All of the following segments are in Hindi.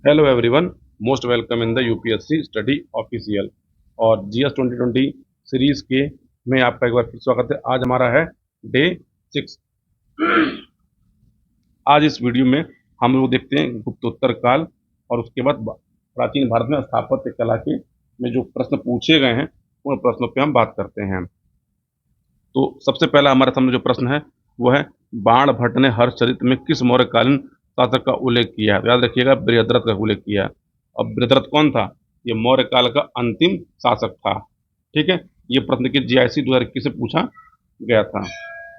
Hello everyone, most welcome in the UPSC study official और जीएस 2020 सीरीज के में आपका एक बार फिर स्वागत है। आज हमारा है डे 6। आज इस वीडियो में हम लोग देखते हैं गुप्तोत्तर काल और उसके बाद प्राचीन भारत में स्थापत्य कला के में जो प्रश्न पूछे गए हैं उन प्रश्नों पे हम बात करते हैं। तो सबसे पहला हमारे सामने जो प्रश्न है वो है, बाण भट्ट ने हर्षचरित में किस मौर्यकालीन शासक का उल्लेख किया है? तो याद रखिएगा, बृहद्रथ का उल्लेख किया है। और बृहद्रथ कौन था? ये मौर्य काल का अंतिम शासक था। ठीक है, ये प्रश्न के जीआईसी 2021 से पूछा गया था।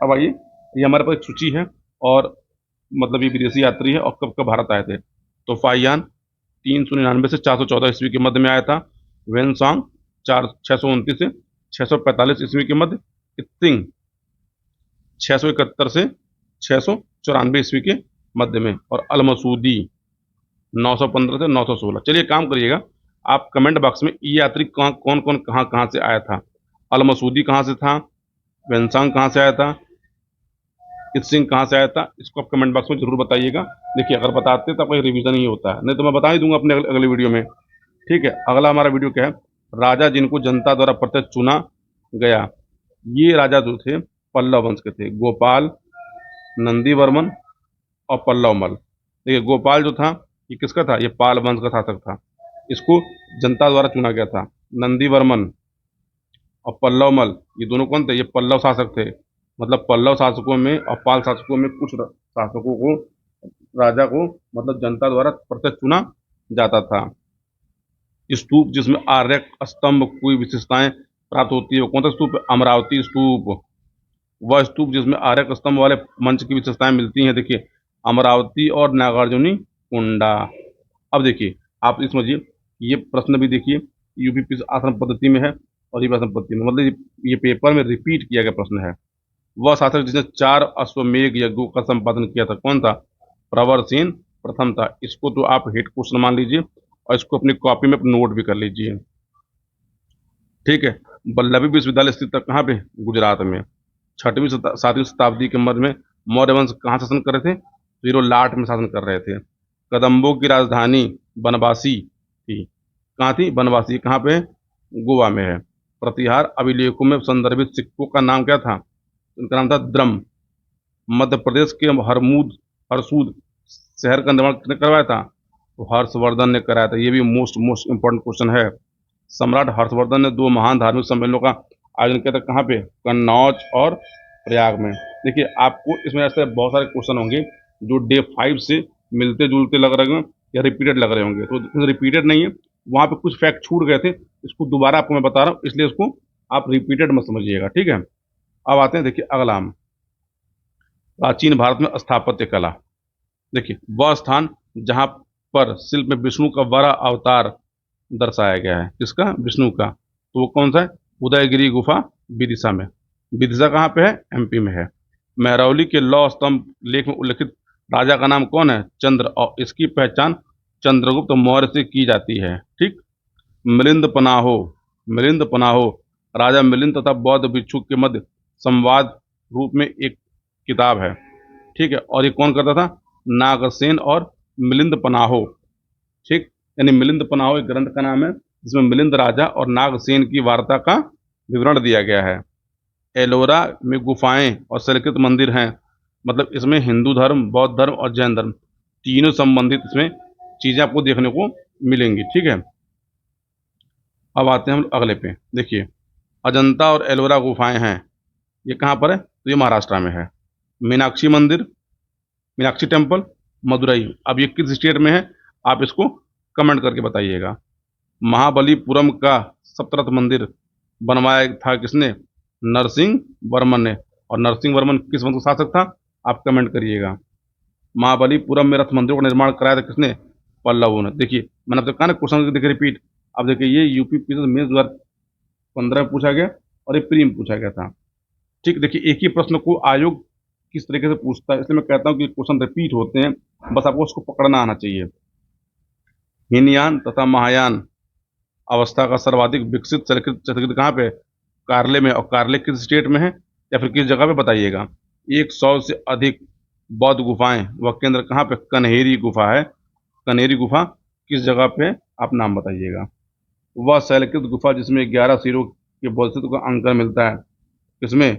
अब आइए, ये हमारे पास एक सूची है और मतलब ये विदेशी यात्री है और कब कब भारत आए थे। तो फाइयान 399 से 414 ईस्वी के मध्य में आया था। वेनसांग 629 से 645 ईस्वी के मध्य। इत्सिंग 671 से 694 ईस्वी के मध्य में। और अलमसूदी 915 से 916। चलिए काम करिएगा, आप कमेंट बॉक्स में ये यात्री कौन कौन कौन कहाँ कहाँ से आया था, अलमसूदी कहाँ से था, वेनसांग कहाँ से आया था, इत्सिंग कहाँ से आया था, इसको आप कमेंट बॉक्स में जरूर बताइएगा। देखिए, अगर बताते तो आपका रिवीजन ही होता है, नहीं तो मैं बता ही दूंगा अपने अगले वीडियो में। ठीक है, अगला हमारा वीडियो क्या है? राजा जिनको जनता द्वारा प्रत्यक्ष चुना गया। ये राजा जो थे पल्लव वंश के थे, गोपाल, नंदीवर्मन और पल्लवमल। देखिए, गोपाल जो था ये किसका था? ये पाल वंश का शासक था। इसको जनता द्वारा चुना गया था। नंदीवर्मन और पल्लवमल, ये दोनों कौन थे? ये पल्लव शासक थे। मतलब पल्लव शासकों में और पाल शासकों में कुछ शासकों को, राजा को मतलब जनता द्वारा प्रत्यक्ष चुना जाता था। स्तूप जिसमें आर्य स्तंभ कोई विशेषताएं प्राप्त होती है वो कौन सा स्तूप है? अमरावती स्तूप। वह स्तूप जिसमें आर्य स्तंभ वाले मंच की विशेषताएं मिलती हैं, देखिए, अमरावती और नागार्जुनी कुंडा। अब देखिए, आप ये समझिए, ये प्रश्न भी देखिए यूपी आसन पद्धति में है और ये आसन पद्धति में, मतलब ये पेपर में रिपीट किया गया प्रश्न है। वह शासक जिसने 4 अश्वमेध यज्ञों का संपादन किया था कौन था? प्रवरसेन प्रथम था। इसको तो आप हिट क्वेश्चन मान लीजिए और इसको अपनी कॉपी में नोट भी कर लीजिए। ठीक है, वल्लभी विश्वविद्यालय स्थित था कहाँ पे? गुजरात में। 7वीं शताब्दी के मध्य में मौर्य वंश कहाँ शासन कर रहे थे? तो ये लोग लाट में शासन कर रहे थे। कदम्बों की राजधानी बनवासी थी। कहाँ थी? बनवासी। कहाँ पे है? गोवा में है। प्रतिहार अभिलेखों में संदर्भित सिक्कों का नाम क्या था? उनका नाम था द्रम। मध्य प्रदेश के हरसूद शहर का निर्माण किसने करवाया था? तो हर्षवर्धन ने कराया था। ये भी मोस्ट मोस्ट इंपॉर्टेंट क्वेश्चन है। सम्राट हर्षवर्धन ने 2 महान धार्मिक सम्मेलनों का आयोजन किया था कहाँ पे? कन्नौज और प्रयाग में। देखिए, आपको इसमें ऐसे बहुत सारे क्वेश्चन होंगे जो डे 5 से मिलते जुलते लग रहे होंगे या रिपीटेड लग रहे होंगे। तो रिपीटेड नहीं है, वहाँ पे कुछ फैक्ट छूट गए थे, इसको दोबारा आपको मैं बता रहा हूँ, इसलिए इसको आप रिपीटेड मत समझिएगा। ठीक है, अब आते हैं, देखिए अगला हम, प्राचीन भारत में स्थापत्य कला। देखिए, वह स्थान जहाँ पर शिल्प में विष्णु का बड़ा अवतार दर्शाया गया है। किसका? विष्णु का। तो वो कौन सा है? उदयगिरी गुफा, विदिशा में। विदिशा कहाँ पे है? एमपी में है। महरौली के लौह स्तंभ लेख में उल्लेखित राजा का नाम कौन है? चंद्र, और इसकी पहचान चंद्रगुप्त मौर्य से की जाती है। ठीक। मिलिंद पनाहो, मिलिंद पनाहो राजा मिलिंद तथा बौद्ध भिक्षु के मध्य संवाद रूप में एक किताब है। ठीक है, और ये कौन करता था? नागसेन और मिलिंद पनाहो। ठीक, यानी मिलिंद पनाहो एक ग्रंथ का नाम है जिसमें मिलिंद राजा और नागसेन की वार्ता का विवरण दिया गया है। एलोरा में गुफाएं और शैलकृत मंदिर हैं। मतलब इसमें हिंदू धर्म, बौद्ध धर्म और जैन धर्म तीनों संबंधित इसमें चीजें आपको देखने को मिलेंगी। ठीक है, अब आते हैं हम अगले पे। देखिए, अजंता और एलोरा गुफाएं हैं, ये कहाँ पर है? तो ये महाराष्ट्र में है। मीनाक्षी मंदिर, मीनाक्षी टेम्पल, मदुरई। अब ये किस स्टेट में है? आप इसको कमेंट करके बताइएगा। महाबलीपुरम का सप्तरथ मंदिर बनवाया था किसने? नरसिंह वर्मन ने। और नरसिंह वर्मन किस वंश का शासक था? आप कमेंट करिएगा। महाबलीपुरम में रथ मंदिरों का निर्माण कराया था किसने? पल्लवों ने। देखिए, मैंने आपसे कहा ना, क्वेश्चन देखिए रिपीट। अब देखिए, ये यूपी मेंस 2015 में पूछा गया और ये प्री में पूछा गया था। ठीक, देखिए, एक ही प्रश्न को आयोग किस तरीके से पूछता है, इसलिए मैं कहता हूँ कि क्वेश्चन रिपीट होते हैं, बस आपको उसको पकड़ना आना चाहिए। हीनयान तथा महायान अवस्था का सर्वाधिक विकसित चरित्र कहाँ पे? कार्ले में। और कार्ले किस स्टेट में है या फिर किस जगह पे? बताइएगा। 100 से अधिक बौद्ध गुफाएं व केंद्र कहाँ पे? कन्हेरी गुफा है। कन्हेरी गुफा किस जगह पे, आप नाम बताइएगा। वह शैलकृत गुफा जिसमें 11 सिरों के बोधिसत्व का अंकन मिलता है, किसमें?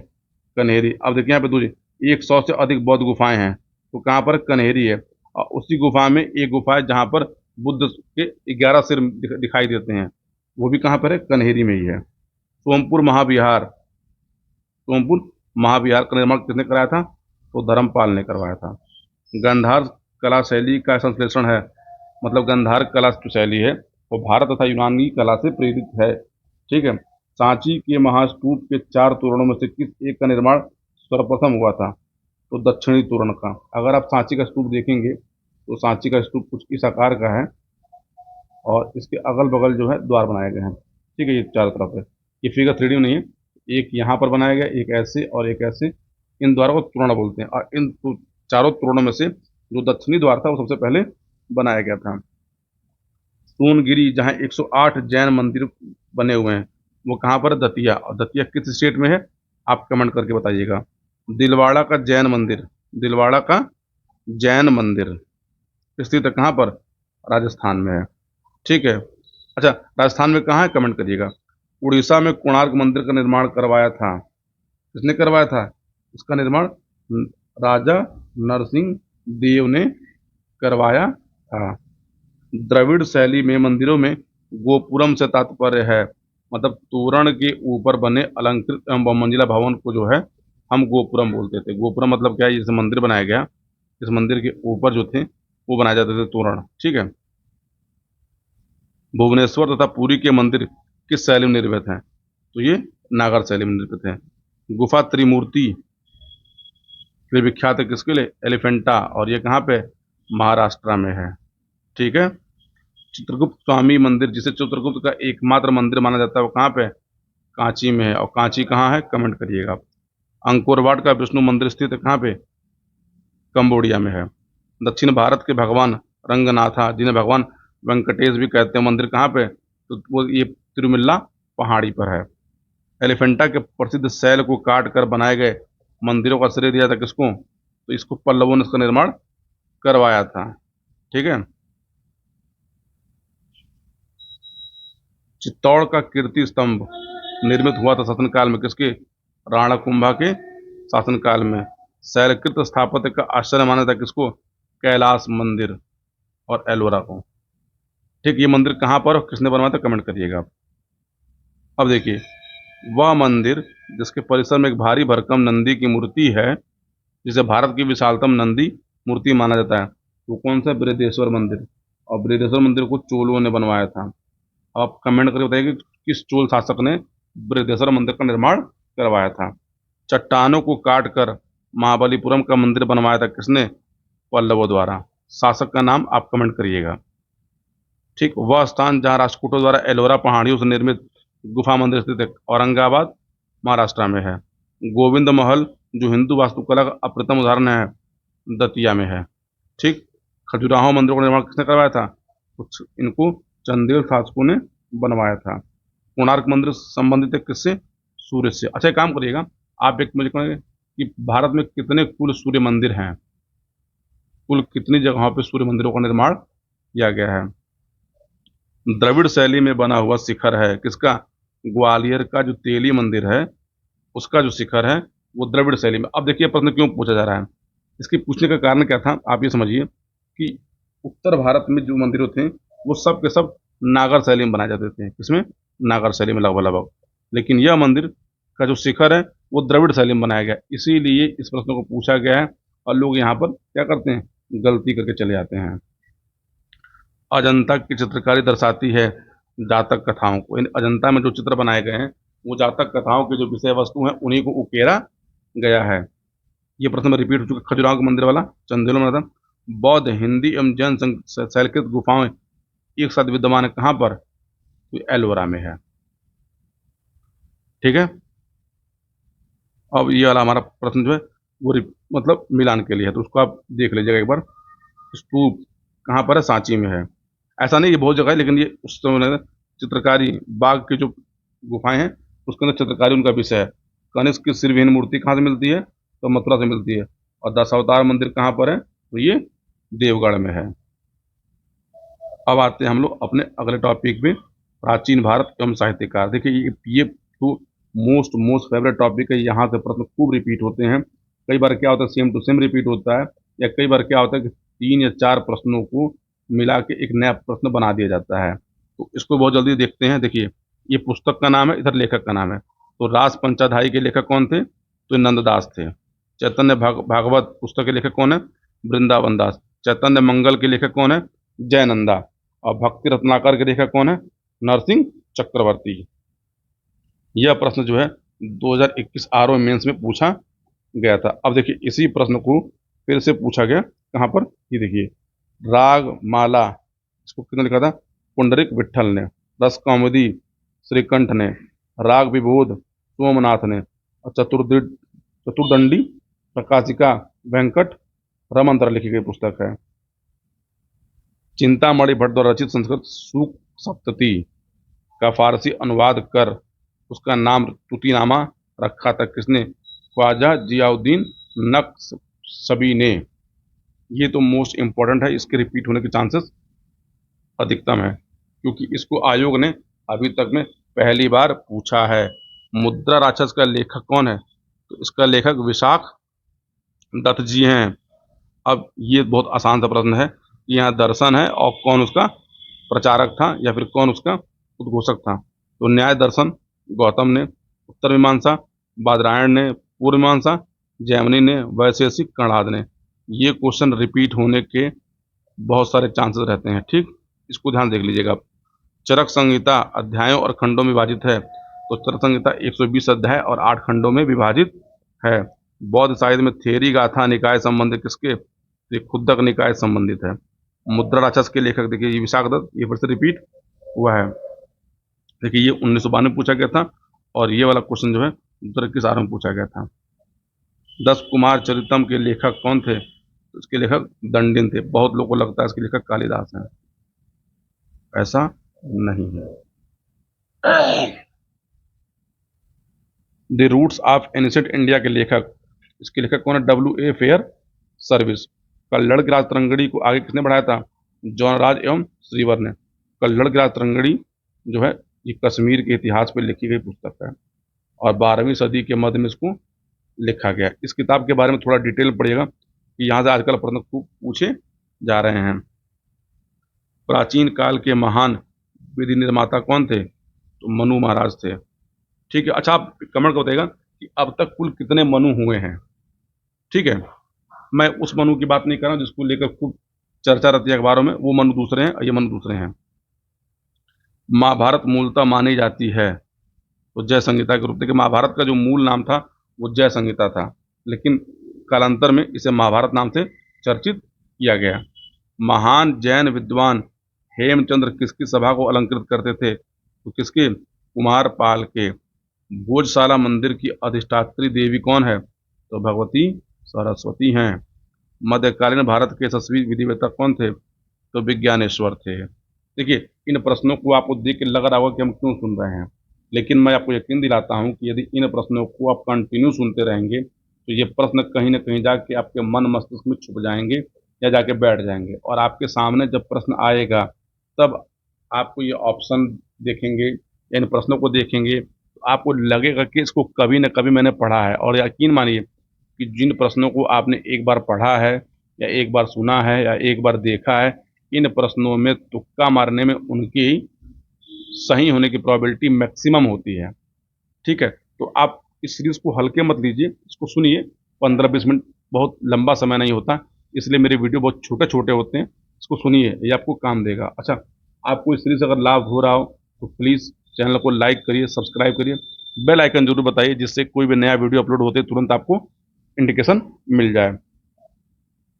कन्हेरी। अब देखिए यहाँ पे दूसरी 100 से अधिक बौद्ध गुफाएं हैं, तो कहाँ पर? कन्हेरी है। और उसी गुफा में एक गुफा है जहाँ पर बुद्ध के 11 सिर दिखाई देते हैं, वो भी कहाँ पर है? कन्हेरी में ही है। सोमपुर महाविहार, सोमपुर महाविहार का निर्माण किसने कराया था? तो धर्मपाल ने करवाया था। गंधार कला शैली का संश्लेषण है, मतलब गंधार कला जो शैली है वो भारत तथा यूनानी कला से प्रेरित है। ठीक है। सांची के महास्तूप के 4 तोरणों में से किस एक का निर्माण सर्वप्रथम हुआ था? तो दक्षिणी तोरण का। अगर आप सांची का स्तूप देखेंगे तो सांची का स्तूप कुछ इस आकार का है और इसके अगल बगल जो है द्वार बनाए गए हैं। ठीक है, ये चारों तरफ है। ये फिगर 3D में नहीं है, एक यहाँ पर बनाया गया, एक ऐसे और एक ऐसे। इन द्वारों को तोरण बोलते हैं। और इन चारों तोरणों में से जो दक्षिणी द्वार था वो सबसे पहले बनाया गया था। सोनगिरी जहाँ 108 जैन मंदिर बने हुए हैं, वो कहाँ पर है? दतिया। और दतिया किस स्टेट में है? आप कमेंट करके बताइएगा। दिलवाड़ा का जैन मंदिर, दिलवाड़ा का जैन मंदिर स्थित है कहाँ पर? राजस्थान में है। ठीक है। अच्छा, राजस्थान में कहाँ है? कमेंट करिएगा। उड़ीसा में कोणार्क मंदिर का निर्माण करवाया था, किसने करवाया था? इसका निर्माण राजा नरसिंह देव ने करवाया था। द्रविड़ शैली में मंदिरों में गोपुरम से तात्पर्य है, मतलब तोरण के ऊपर बने अलंकृत एवं बहुमंजिला भवन को जो है हम गोपुरम बोलते थे। गोपुरम मतलब क्या है? जैसे मंदिर बनाया गया, इस मंदिर के ऊपर जो थे वो बनाए जाते थे तोरण। ठीक है। भुवनेश्वर तथा पुरी के मंदिर किस शैली में निर्मित हैं? तो ये नागर शैली में निर्मित है। गुफा त्रिमूर्ति के लिए विख्यात है, किसके लिए? एलिफेंटा। और ये कहाँ पे? महाराष्ट्र में है। ठीक है। चित्रगुप्त स्वामी मंदिर, जिसे चित्रगुप्त का एकमात्र मंदिर माना जाता है, वो कहाँ पे? कांची में है। और कांची कहाँ है? कमेंट करिएगा। अंकोरवाट का विष्णु मंदिर स्थित है कहाँ पे? कंबोडिया में है। दक्षिण भारत के भगवान रंगनाथा, जिन्हें भगवान वेंकटेश भी कहते हैं, मंदिर कहाँ पे? तो वो ये तिरुमिल्ला पहाड़ी पर है। एलिफेंटा के प्रसिद्ध शैल को काट कर बनाए गए मंदिरों का श्रेय दिया था किसको? तो इसको पल्लवों ने इसका निर्माण करवाया था। ठीक है। चित्तौड़ का कीर्ति स्तंभ निर्मित हुआ था शासनकाल में किसके? राणा कुंभा के शासनकाल में। शैलकृत स्थापत्य का आश्चर्य माना था किसको? कैलाश मंदिर और एलोरा को। ठीक, ये मंदिर कहाँ पर और किसने बनवाया था? कमेंट करिएगा आप। अब देखिए, वह मंदिर जिसके परिसर में एक भारी भरकम नंदी की मूर्ति है, जिसे भारत की विशालतम नंदी मूर्ति माना जाता है, वो कौन सा? बृहदेश्वर मंदिर। और बृहदेश्वर मंदिर को चोलों ने बनवाया था। अब आप कमेंट करके बताइए कि किस चोल शासक ने बृहदेश्वर मंदिर का निर्माण करवाया था। चट्टानों को काट कर महाबलीपुरम का मंदिर बनवाया था किसने? पल्लवों द्वारा। शासक का नाम आप कमेंट करिएगा। ठीक, वह स्थान जहाँ राष्ट्रकूटों द्वारा एलोरा पहाड़ियों से निर्मित गुफा मंदिर स्थित है, औरंगाबाद महाराष्ट्र में है। गोविंद महल जो हिंदू वास्तुकला का अप्रतिम उदाहरण है, दतिया में है। ठीक, खजुराहो मंदिरों का निर्माण किसने करवाया था? कुछ इनको चंदेल शासकों ने बनवाया था। कोणार्क मंदिर संबंधित है किससे? सूर्य से। अच्छा, एक काम करिएगा, आप एक मुझे कहेंगे कि भारत में कितने कुल सूर्य मंदिर हैं, कुल कितनी जगहों पे सूर्य मंदिरों का निर्माण किया गया है? द्रविड़ शैली में बना हुआ शिखर है किसका? ग्वालियर का जो तेली मंदिर है उसका जो शिखर है वो द्रविड़ शैली में। अब देखिए प्रश्न क्यों पूछा जा रहा है, इसके पूछने का कारण क्या था, आप ये समझिए कि उत्तर भारत में जो मंदिर थे वो सब के सब नागर शैली में बनाए जाते थे। किसमें? नागर शैली में लगभग लगभग। लेकिन यह मंदिर का जो शिखर है वो द्रविड़ शैली में बनाया गया, इसीलिए इस प्रश्न को पूछा गया है। और लोग यहाँ पर क्या करते हैं? गलती करके चले जाते हैं। अजंता की चित्रकारी दर्शाती है जातक कथाओं को। इन अजंता में जो चित्र बनाए गए हैं वो जातक कथाओं के जो विषय वस्तु हैं उन्हीं को उकेरा गया है। ये प्रश्न में रिपीट हो चुका। खजुराहो के मंदिर वाला चंदेलों में था। बौद्ध, हिंदी एवं जैन शैलकृत गुफाएं एक साथ विद्यमान है कहाँ पर? तो एलोरा में है। ठीक है। अब ये वाला हमारा प्रश्न जो है वो मतलब मिलान के लिए है, तो उसको आप देख लीजिएगा एक बार। स्तूप कहाँ पर है? सांची में है। ऐसा नहीं, ये बहुत जगह है, लेकिन ये उस समय चित्रकारी बाघ की जो गुफाएं हैं उसके अंदर चित्रकारी उनका विषय है। कनिष्क की सिरविहीन मूर्ति कहाँ से मिलती है? तो मथुरा से मिलती है। और दशावतार मंदिर कहाँ पर है? तो ये देवगढ़ में है। अब आते हैं हम लोग अपने अगले टॉपिक पे, प्राचीन भारत एवं साहित्यकार। देखिए ये तो मोस्ट फेवरेट टॉपिक है, यहाँ से प्रश्न खूब रिपीट होते हैं। कई बार क्या होता है, सेम टू सेम रिपीट होता है, या कई बार क्या होता है कि 3 या 4 प्रश्नों को मिला के एक नया प्रश्न बना दिया जाता है। तो इसको बहुत जल्दी देखते हैं। देखिए ये पुस्तक का नाम है, इधर लेखक का नाम है। तो रास पंचाधाई के लेखक कौन थे? तो नंददास थे। चैतन्य भागवत पुस्तक के लेखक कौन है? वृंदावन दास। चैतन्य मंगल के लेखक कौन है? जयनंदा। और भक्ति रत्नाकर के लेखक कौन है? नरसिंह चक्रवर्ती। यह प्रश्न जो है 2021 आरओ मेंस में पूछा गया था। अब देखिए इसी प्रश्न को फिर से पूछा गया, कहाँ पर, ये देखिए, राग माला, इसको किसने लिखा था? पुंडरीक विट्ठल ने। रस कौमुदी श्रीकंठ ने। राग विबोध सोमनाथ ने। और चतुर्दंडी प्रकाशिका वेंकट रमन द्वारा लिखी गई पुस्तक है। चिंतामणि भट्ट द्वारा रचित संस्कृत सूक्त सप्तती का फारसी अनुवाद कर उसका नाम तुतीनामा रखा था किसने? ख्वाजा जियाउद्दीन नक्शबी ने। ये तो मोस्ट इंपॉर्टेंट है, इसके रिपीट होने के चांसेस अधिकतम है, क्योंकि इसको आयोग ने अभी तक में पहली बार पूछा है। मुद्रा राक्षस का लेखक कौन है? तो इसका लेखक विशाख दत्त जी हैं। अब ये बहुत आसान सा प्रश्न है कि यहाँ दर्शन है और कौन उसका प्रचारक था या फिर कौन उसका उद्घोषक था? तो न्याय दर्शन गौतम ने, उत्तर मीमांसा बादरायण ने, पूर्व मीमांसा जैमिनी ने, वैशेषिक कर्णाद ने। ये क्वेश्चन रिपीट होने के बहुत सारे चांसेस रहते हैं, ठीक, इसको ध्यान देख लीजिएगा। चरक संहिता अध्यायों और खंडों में विभाजित है। तो चरक संहिता 120 अध्याय और 8 खंडों में विभाजित है। बौद्ध साहित्य में थेरी गाथा निकाय संबंधित किसके? ये खुद्दक निकाय संबंधित है। मुद्रा राक्षस के लेखक देखिए ये विशाख दत्त, ये फिर से रिपीट हुआ है। देखिए ये 1992 में पूछा गया था, और ये वाला क्वेश्चन जो है 2021 में पूछा गया था। 10 कुमार चरितम के लेखक कौन थे? तो इसके लेखक दंडिन थे। बहुत लोगों को लगता है इसके लेखक कालिदास हैं, ऐसा नहीं है। The roots of ancient India के लेखक, इसके लेखक कौन है? W.A. Fair service. कल्लड़ की राजतरंगड़ी को आगे किसने बढ़ाया था? जौनराज एवं श्रीवर ने। कल्लड़ की राजतरंगड़ी जो है ये कश्मीर के इतिहास पर लिखी गई पुस्तक है, और 12वीं सदी के मध्य में इसको लिखा गया। इस किताब के बारे में थोड़ा डिटेल पढ़िएगा कि यहाँ से आजकल प्रश्न खूब पूछे जा रहे हैं। प्राचीन काल के महान विधि निर्माता कौन थे? तो मनु महाराज थे। ठीक है, अच्छा आप कमेंट कर बताइएगा कि अब तक कुल कितने मनु हुए हैं। ठीक है, मैं उस मनु की बात नहीं कर रहा हूँ जिसको लेकर खूब चर्चा रहती है अखबारों में, वो मनु दूसरे हैं और ये मनु दूसरे हैं। महाभारत मूलतः मानी जाती है तो जय संहिता के रूप में। महाभारत का जो मूल नाम था वो जय संहिता था, लेकिन कालांतर में इसे महाभारत नाम से चर्चित किया गया। महान जैन विद्वान हेमचंद्र किसकी सभा को अलंकृत करते थे? तो किसके? कुमारपाल के। भोजशाला मंदिर की अधिष्ठात्री देवी कौन है? तो भगवती सरस्वती हैं। मध्यकालीन भारत के यशस्वी विधिवेत्ता कौन थे? तो विज्ञानेश्वर थे। देखिए इन प्रश्नों को आपको देख के लग रहा होगा कि हम क्यों सुन रहे हैं, लेकिन मैं आपको यकीन दिलाता हूं कि यदि इन प्रश्नों को आप कंटिन्यू सुनते रहेंगे तो ये प्रश्न कहीं ना कहीं जाके आपके मन मस्तिष्क में छुप जाएंगे या जाके बैठ जाएंगे, और आपके सामने जब प्रश्न आएगा तब आपको ये ऑप्शन देखेंगे या इन प्रश्नों को देखेंगे तो आपको लगेगा कि इसको कभी न कभी मैंने पढ़ा है। और यकीन मानिए कि जिन प्रश्नों को आपने एक बार पढ़ा है या एक बार सुना है या एक बार देखा है, इन प्रश्नों में तुक्का मारने में उनकी सही होने की प्रोबेबिलिटी मैक्सिमम होती है। ठीक है, तो आप इस सीरीज को हल्के मत लीजिए, इसको सुनिए। 15-20 मिनट बहुत लंबा समय नहीं होता, इसलिए मेरे वीडियो बहुत छोटे छोटे होते हैं। इसको सुनिए, ये आपको काम देगा। अच्छा, आपको इस सीरीज से अगर लाभ हो रहा हो तो प्लीज़ चैनल को लाइक करिए, सब्सक्राइब करिए, बेल आइकन जरूर बताइए, जिससे कोई भी नया वीडियो अपलोड होते तुरंत आपको इंडिकेशन मिल जाए।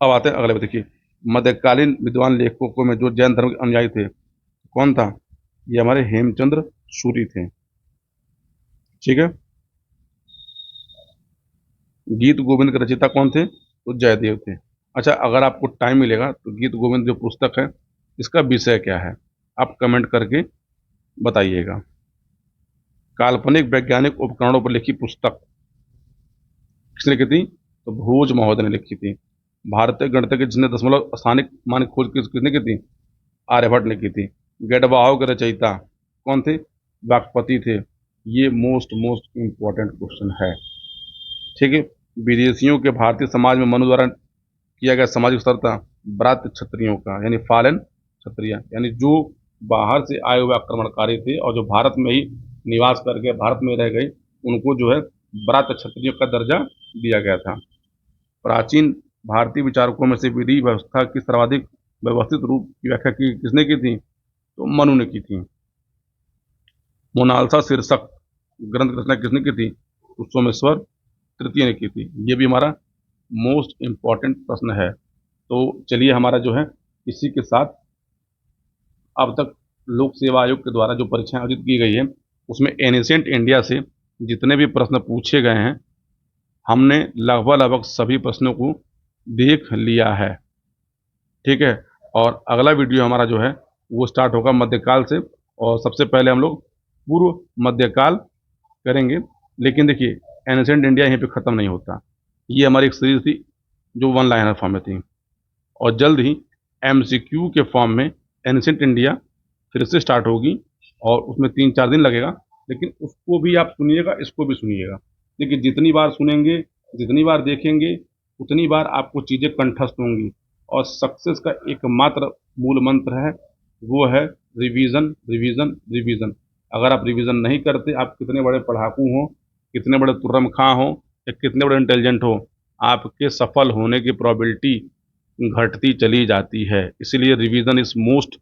अब आते हैं अगले, देखिए मध्यकालीन विद्वान लेखकों में जो जैन धर्म के अनुयायी थे कौन था? ये हमारे हेमचंद्र सूरी थे। ठीक है, गीत गोविंद के रचयिता कौन थे? तो जयदेव थे। अच्छा, अगर आपको टाइम मिलेगा तो गीत गोविंद जो पुस्तक है इसका विषय क्या है आप कमेंट करके बताइएगा। काल्पनिक वैज्ञानिक उपकरणों पर लिखी पुस्तक किसने लिखी थी? तो भोज महोदय ने लिखी थी। भारतीय गणितज्ञ जिसने दशमलव स्थानिक मान खोज किसने की थी? आर्यभट्ट ने की थी। गढ़वाहों के रचयिता कौन थे? वाकपति थे। ये मोस्ट मोस्ट इम्पोर्टेंट क्वेश्चन है, ठीक है। विदेशियों के भारतीय समाज में मनु द्वारा किया गया सामाजिक स्तर था ब्रात्य क्षत्रियों का, यानी फॉरेन क्षत्रिय, यानी जो बाहर से आए हुए आक्रमणकारी थे और जो भारत में ही निवास करके भारत में रह गए, उनको जो है ब्रात्य क्षत्रियों का दर्जा दिया गया था। प्राचीन भारतीय विचारकों में से विधि व्यवस्था की सर्वाधिक व्यवस्थित रूप की व्याख्या की किसने की थी? तो मनु ने की थी। मोनाल्सा शीर्षक ग्रंथ की रचना किसने की थी? तो सोमेश्वर तृतीय ने की थी। ये भी हमारा मोस्ट इम्पॉर्टेंट प्रश्न है। तो चलिए, हमारा जो है इसी के साथ अब तक लोक सेवा आयोग के द्वारा जो परीक्षाएं आयोजित की गई है, उसमें एनिसेंट इंडिया से जितने भी प्रश्न पूछे गए हैं, हमने लगभग लगभग सभी प्रश्नों को देख लिया है, ठीक है। और अगला वीडियो हमारा जो है वो स्टार्ट होगा मध्यकाल से, और सबसे पहले हम लोग पूर्व मध्यकाल करेंगे। लेकिन देखिए, एनिसेंट इंडिया यहीं पे ख़त्म नहीं होता। ये हमारी एक सीरीज थी जो वन लाइनर फॉर्म में थी, और जल्द ही एमसीक्यू के फॉर्म में एनिसेंट इंडिया फिर से स्टार्ट होगी, और उसमें 3-4 दिन लगेगा। लेकिन उसको भी आप सुनिएगा, इसको भी सुनिएगा। देखिए, जितनी बार सुनेंगे, जितनी बार देखेंगे, उतनी बार आपको चीज़ें कंठस्थ होंगी। और सक्सेस का एकमात्र मूल मंत्र है, वो है रिवीजन, रिवीजन, रिवीजन। अगर आप रिवीजन नहीं करते, आप कितने बड़े पढ़ाकू हों, कितने बड़े तुर्रम खां हों, या कितने बड़े इंटेलिजेंट हो, आपके सफल होने की प्रोबेबिलिटी घटती चली जाती है। इसीलिए रिवीजन इज मोस्ट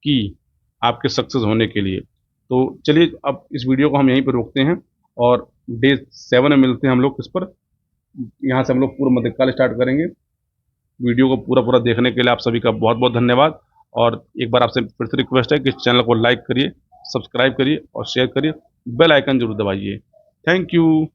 की आपके सक्सेस होने के लिए। तो चलिए, अब इस वीडियो को हम यहीं पर रोकते हैं, और डे 7 में मिलते हैं हम लोग किस पर। यहाँ से हम लोग पूर्व मध्यकाल स्टार्ट करेंगे। वीडियो को पूरा पूरा देखने के लिए आप सभी का बहुत बहुत धन्यवाद। और एक बार आपसे फिर से रिक्वेस्ट है कि इस चैनल को लाइक करिए, सब्सक्राइब करिए और शेयर करिए, बेल आइकन जरूर दबाइए। Thank you.